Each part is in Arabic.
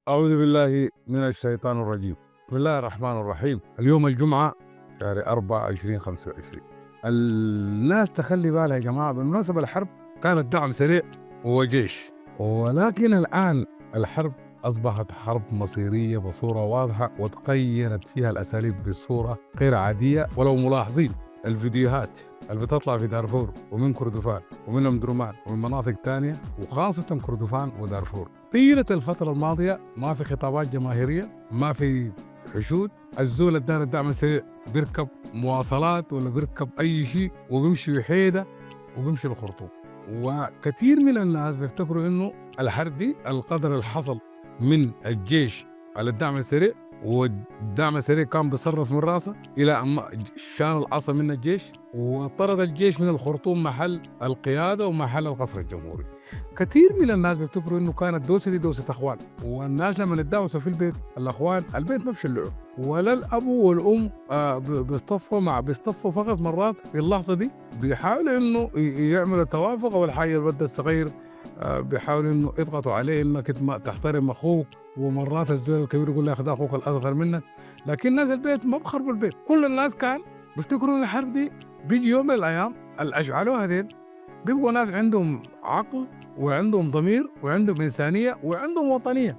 أعوذ بالله من الشيطان الرجيم. بسم الله الرحمن الرحيم. اليوم الجمعة شهر 4 2025. الناس تخلي بالها يا جماعة، بالمناسبة الحرب كانت دعم سريع وجيش، ولكن الآن الحرب أصبحت حرب مصيرية بصورة واضحة، وتغيرت فيها الأساليب بصورة غير عادية. ولو ملاحظين الفيديوهات اللي بتطلع في دارفور ومن كردفان ومن أمدرمان ومن مناطق تانية، وخاصة كردفان ودارفور، طيلة الفترة الماضية ما في خطابات جماهيرية، ما في حشود. الزول الدار الدعم السريع بيركب مواصلات ولا بيركب أي شيء وبيمشي حيدة وبيمشي الخرطوم. وكثير من الناس بيفتكروا إنه الحرب دي القدر اللي حصل من الجيش على الدعم السريع، والدعم السريع كان بيصرف من راسه إلى أن شان العصا من الجيش وطرد الجيش من الخرطوم محل القيادة ومحل القصر الجمهوري. كثير من الناس بيفتكروا انه كانت دوسه دي دوسه اخوان، والناس لما يتداوسوا في البيت الاخوان البيت ما بشلعوا، ولا الاب والام بيصطفوا فقط. مرات في اللحظه دي بيحاولوا انه يعملوا توافق، او الحاجه البلد الصغير بيحاولوا انه يضغطوا عليه انك تحترم اخوك. ومرات الزول الكبير يقول لك ده اخوك الاصغر منك، لكن ناس البيت ما بخربوا البيت. كل الناس كان بيفتكروا ان الحرب دي بيجي يوم من الايام الاشعلوها هذين بيبقوا ناس عندهم عقل وعندهم ضمير وعندهم إنسانية وعندهم وطنية،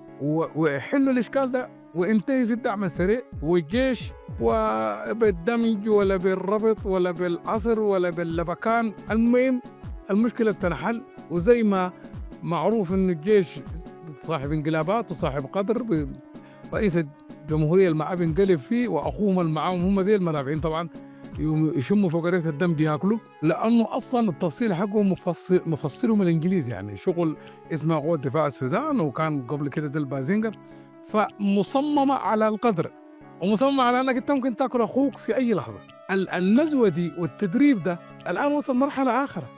ويحلوا الإشكال ده وينتهي في الدعم السريع والجيش، وبالدمج ولا بالربط ولا بالعصر ولا باللبكان. المهم المشكلة تنحل. وزي ما معروف إنه الجيش صاحب انقلابات وصاحب قدر، رئيس الجمهورية المعاه بينقلب فيه، وأخوهم المعاهم هم زي المنافعين طبعا يشموا فوق ريحة الدم بياكلوا، لأنه أصلا التفصيل حقه مفصله من الإنجليز، يعني شغل اسمه قوة دفاع السودان، وكان قبل كده ده البازينجر. فمصممة على القدر، ومصممة على أنك أنت ممكن تاكل أخوك في أي لحظة. النزوة دي والتدريب ده الآن وصل مرحلة آخرة،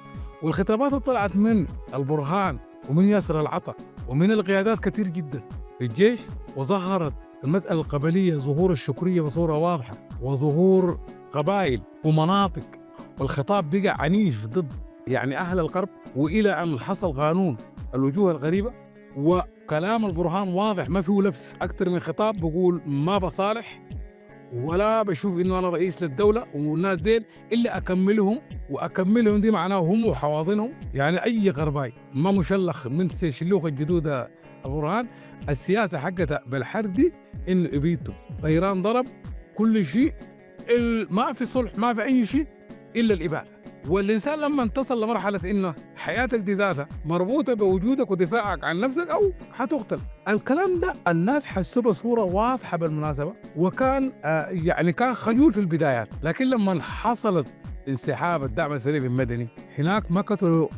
والخطابات طلعت من البرهان ومن ياسر العطا ومن القيادات كثير جدا في الجيش، وظهرت المسألة القبلية ظهور الشكرية بصورة واضحة، وظهور قبائل ومناطق، والخطاب بقى عنيف ضد يعني أهل القرب، وإلى أن حصل قانون الوجوه الغريبة. وكلام البرهان واضح ما فيه لبس، أكثر من خطاب بقول ما بصالح ولا بشوف إنه أنا رئيس للدولة والناس ديل إلا أكملهم، وأكملهم دي معناه هم وحواضنهم. يعني أي غرباي ما مشلخ من شلوخ الجدود البرهان. السياسة حقتها بالحرب دي إنه إبيتهم طيران ضرب كل شيء، ما في صلح ما في أي شيء إلا الإبادة. والإنسان لما تصل لمرحلة إنه حياتك دي ذاتها مربوطة بوجودك ودفاعك عن نفسك أو حتقتل، الكلام ده الناس حسوا بصورة واضحة بالمناسبة، وكان يعني كان خجول في البدايات. لكن لما حصلت انسحاب الدعم السريع المدني، هناك ما قتلوا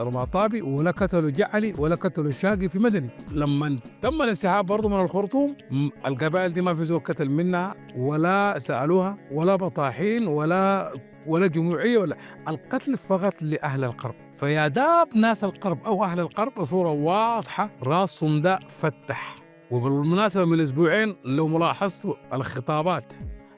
رماطابي ولا قتلوا جعلي ولا قتلوا الشاقي في مدني. لما تم الانسحاب برضه من الخرطوم، القبائل دي ما في زول قتل منها ولا سألوها ولا بطاحين ولا جموعية، ولا القتل فقط لأهل القرب. فيا داب ناس القرب أو أهل القرب بصورة واضحة راسهم ده فتح. وبالمناسبة من أسبوعين لو ملاحظتوا الخطابات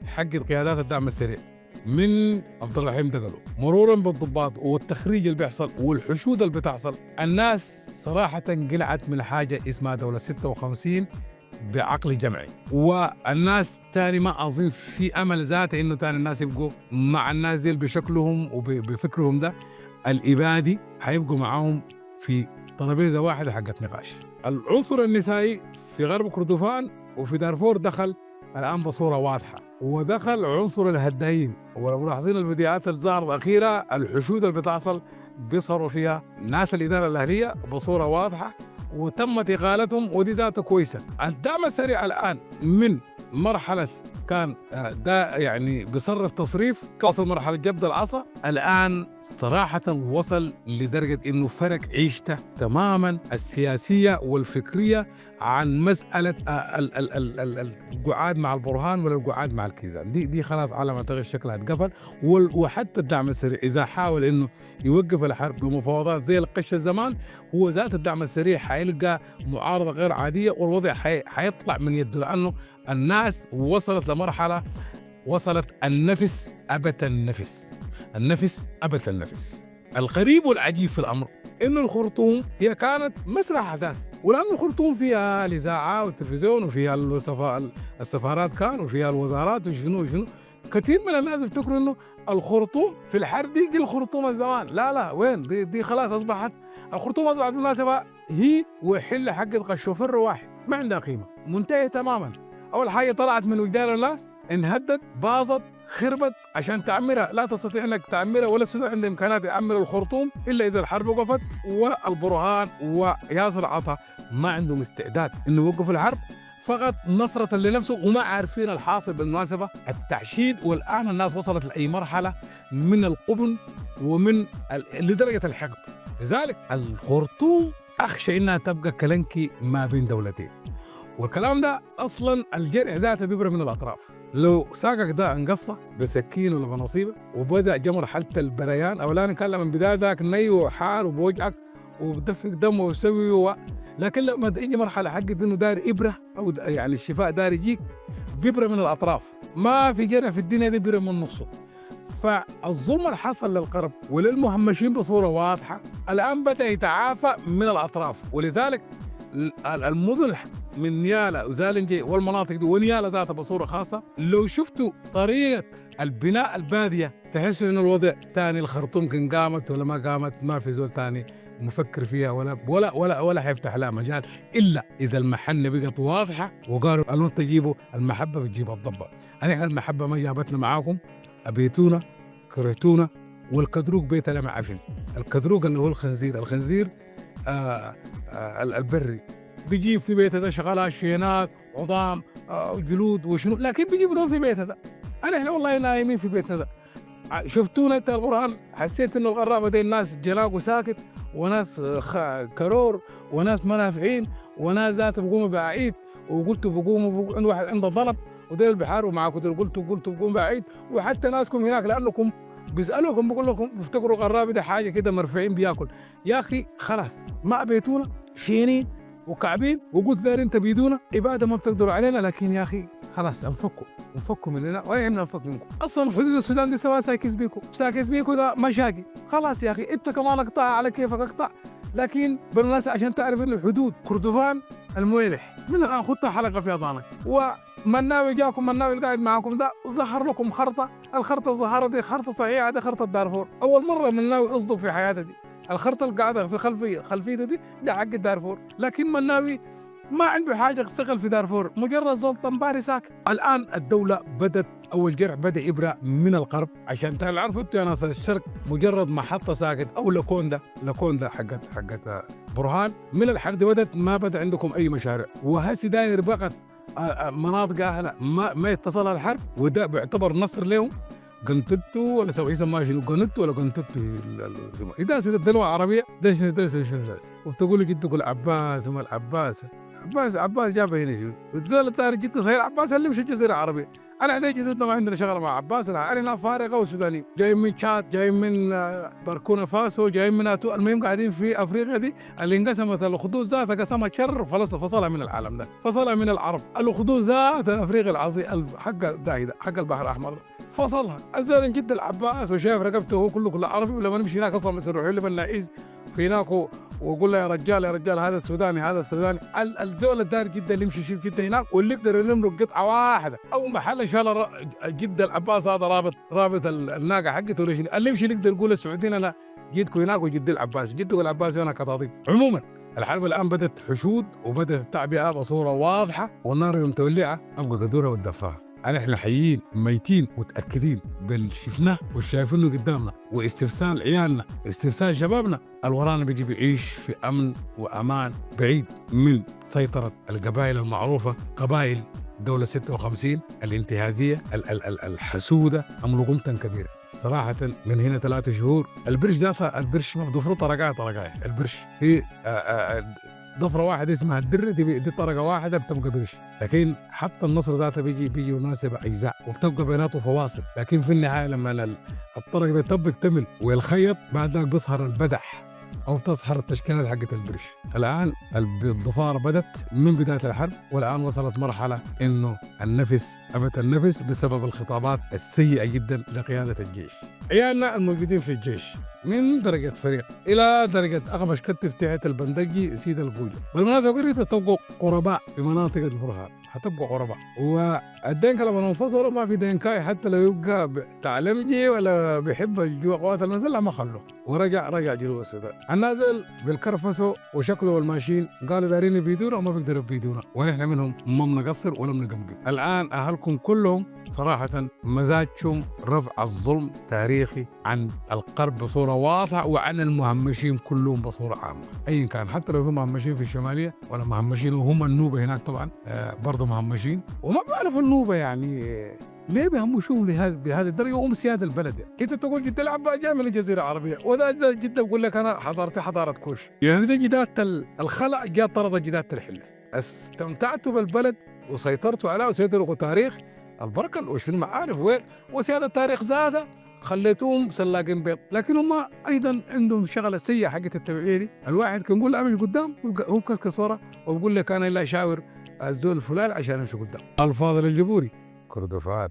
حق قيادات الدعم السريع من عبد الرحيم دقلو مرورا بالضباط والتخريج اللي بيحصل والحشود اللي بتحصل، الناس صراحة قلعت من حاجة اسمها دولة 56 بعقل جمعي. والناس تاني ما أظن في أمل ذاته إنه تاني الناس يبقوا مع الناس دي بشكلهم وبفكرهم ده الإبادي، حيبقوا معاهم في طرابيزة واحدة حقت نقاش. العنصر النسائي في غرب كردفان وفي دارفور دخل الآن بصورة واضحة، ودخل عنصر الهدايين. ولو ملاحظين الفيديوهات الظاهرة الأخيرة الحشود اللي بتحصل بيصروا فيها ناس الإدارة الأهلية بصورة واضحة، وتمت إقالتهم، ودي ذاته كويسة. الدعم السريع الآن من مرحلة كان ده يعني بيصرف تصريف، وصل مرحلة جبد العصا، الآن صراحة وصل لدرجة إنه فرق عيشته تماما السياسية والفكرية عن مسألة القعاد مع البرهان ولا القعاد مع الكيزان. دي خلاص على ما أعتقد شكلها اتقفل. وحتى الدعم السريع إذا حاول إنه يوقف الحرب بمفاوضات زي القش الزمان، هو ذات الدعم السريع حيلقى معارضة غير عادية، والوضع حيطلع من يده، لأنه الناس وصلت لمرحلة وصلت النفس أبت النفس. الغريب والعجيب في الأمر إنه الخرطوم هي كانت مسرح أحداث، ولأن الخرطوم فيها الإذاعة والتلفزيون وفيها السفارات كان وفيها الوزارات وشنو وشنو. كثير من الناس بيفتكروا إنه الخرطوم في الحرب دي الخرطوم الزمان، لا وين دي خلاص أصبحت الخرطوم أصبحت بالمناسبة هي وحلة حق الشوفر واحد، ما عندها قيمة، منتهية تماما. أول حاجة طلعت من وجدان الناس، انهدت، باظت، خربت، عشان تعمرها لا تستطيع انك تعمرها، ولا السودان عنده امكانات يعمر الخرطوم الا اذا الحرب وقفت، والبرهان وياسر عطا ما عندهم استعداد انه يوقفوا الحرب، فقط نصرة لنفسه وما عارفين الحاصل. بالمناسبة التعشيد، والآن الناس وصلت لأي مرحلة من القبن ومن لدرجة الحقد. لذلك الخرطوم أخشى إنها تبقى كلنكي ما بين دولتين، والكلام ده أصلا الجرح ذاته بيبرى من الأطراف. لو ساقك ده انقصه بسكين ولا بنصيبه وبدأ جا مرحلة البريان، أولا كان من بداية ذاك ني وحار وبوجعك وبدفق دم وسوي لكن لما يجي مرحلة حق إنه داير إبرة أو يعني الشفاء داير يجيك بيبرى من الأطراف، ما في جرح في الدنيا دي بيبرى من نصه. فالظلم اللي حصل للغرب وللمهمشين بصورة واضحة الآن بدأ يتعافى من الأطراف، ولذلك المدن من نيالا وزالنجي والمناطق دي ونيالا ذاتها بصورة خاصة، لو شفتوا طريقة البناء البادية تحسوا إنه الوضع تاني. الخرطوم كان قامت ولا ما قامت ما في زول تاني مفكر فيها ولا حيفتح لها مجال، إلا إذا المحنة بقت واضحة وقالوا أنو تجيبوا المحبة بتجيب الضبة. أنا المحبة ما جابتنا معاكم، أبيتونا كرهتونا، والكدروق بيت لما عفن. الكدروق اللي هو الخنزير البري بيجيب في بيته ده شغالات شينات عظام جلود وشنو، لكن بيجيب لهم في بيته ده. احنا والله نايمين في بيتنا ده. شفتونا انت القرآن حسيت انه الغرابه دي الناس جلاق ساكت، وناس كرور، وناس منافعين، وناس ذات بقوموا بعيد، وقلتوا بقوموا عند واحد عنده ضرب وديل بحاروا معاكم قلتوا بقوموا بعيد، وحتى ناسكم هناك لانكم بيسألوكم بقول لكم بيفتكروا غرابي ده حاجة كده مرفعين بياكل. يا أخي خلاص ما بيتونا شينين وكعبين وقلت دار انت بيدونا عبادة ما بتقدروا علينا، لكن يا أخي خلاص انفكوا مننا ويعمنا نفك منكم. أصلا حدود السودان دي سوا ساكس بيكو ده مشاكل. خلاص يا أخي انت كمان اقطع على كيفك اقطع، لكن بالناس عشان تعرف ان الحدود كردفان المويلح من الآن خدتها حلقة في أضانك. ومناوي جاكم مناوي قاعد معاكم ده ظهر لكم خرطة، الخرطة ظهرت دي خرطة صحيحة، دي خرطة دارفور. أول مرة مناوي أصدق في حياته دي، الخرطة القاعدة في خلفيته دي حق دارفور، لكن مناوي ما عنده حاجة يشتغل في دارفور، مجرد زول طنباري ساكت. الآن الدولة بدت أول جرع بدأ يبرأ من الغرب، عشان تعرفوا أنتوا يا ناس الشرق مجرد محطة ساكت أو لكوندا حقت برهان من الحرب بدت، ما بدأ عندكم أي مشاريع، وهسي داير بقت مناطق أهلها ما يتصلها الحرب، وده بيعتبر نصر لهم. قنتتو ولا سوي سما شنو قنتو ولا قنتتو إذا سيدة دلوة عربية ده شنو وبتقول جدك العباس وما العباس عباس جابه هنا شو وتزال التاريخ جدا صحيح عباس اللي مش الجزيرة العربية. أنا عندي جزيرة ما عندنا شغلة مع عباس، أنا فارغة وسوداني جاي من تشاد جاي من باركونا فاسو جاي من أتو، المهم قاعدين في أفريقيا دي اللي انقسمت الأخدود ذاتها قسمها شر فصلها من العالم ده، فصلها من العرب. الأخدود ذات أفريقيا العظيم حق البحر الأحمر فصلها. الزلمه جد العباس وشايف رقبته هو كله عربي، ولما نمشي هناك اصلا بيروحوا لي بالنائز في هناك ويقول له يا رجال هذا السوداني الدول الدار جدا اللي يمشي يشوف جدا هناك، واللي يقدر يمرق قطعه واحده او محل شال جد العباس هذا رابط الناقه حقته ولا شنو، اللي يمشي يقدر يقول السعوديين انا جيتكم هناك وجد العباس جدكم العباس هنا كطاطيب. عموما الحرب الان بدات حشود وبدات التعبئه بصوره واضحه، والنار يوم تولعها ابقى قدورها والدفاها. احنا حيين ميتين متاكدين باللي شفناه وشايفينه قدامنا، واستفسال عيالنا استفسال شبابنا الورانا بيجي بيعيش في امن وامان بعيد من سيطره القبائل المعروفه، قبائل دوله 56 الانتهازيه الحسوده املقمتا كبيره. صراحة من هنا 3 شهور البرش ذاتها البرش مضفره طرقاية البرش في ضفرة واحدة اسمها الدرة دي طرقة واحدة بتبقى برش، لكن حتى النصر ذاته بيجي يناسب أجزاء وبتبقى بيناته فواصل، لكن في النهاية لما الطرق ده تبقى يكتمل ويلخيط بعد ذلك بيظهر البدح أو تظهر التشكيلات حقت البرش. الآن الضفارة بدت من بداية الحرب، والآن وصلت مرحلة إنه أبت النفس بسبب الخطابات السيئة جدا لقيادة الجيش. عيالنا الموجودين في الجيش من درجة فريق إلى درجة أغمش كتف تحت البندقي سيد البوجة. بالمناسبة قريت تبقوا قرباء في مناطق البرهان، حتبقوا قرباء. والدينكا لما انفصلوا ما في دينكاي حتى لو يبقى تعلمجي ولا بيحب الجوا قوات المنزل ما خلوه، ورجع جنوب السودان. النازل بالكرفسوا وشكله والماشيين قالوا دارين يبيدونا وما بيقدروا يبيدونا، ونحن منهم ما بنقصر ولا بنقمقم. الآن أهلكم كلهم صراحة مزاجهم رفع الظلم تاريخي عن القرب بصورة واضحة وعن المهمشين كلهم بصورة عامة أيا كان، حتى لو هم مهمشين في الشمالية ولا مهمشين وهم النوبة هناك طبعا برضه مهمشين. وما بعرف النوبة يعني ليه بيهمشون بهذه الدرجة وهم سيادة البلد. انت تقول جدة العباء جاي من الجزيرة العربية، وده جدة بقول لك انا حضارتي حضارة كوش. يعني ده جدات الخلع جاء طرد جدات الحلة. استمتعتوا بالبلد وسيطرتوا عليها وسيطروا تاريخ البركة وش في المعارف وين وسيادة التاريخ زادة خليتوهم سلاقين بيض. لكن هم ايضا عندهم شغله سيئه حقت التبعيه دي. الواحد كان يقول امشي قدام هو كسكس ورا وبقول لك انا لا اشاور الزول الفلاني عشان امشي قدام. الفاضل الجبوري كردفان.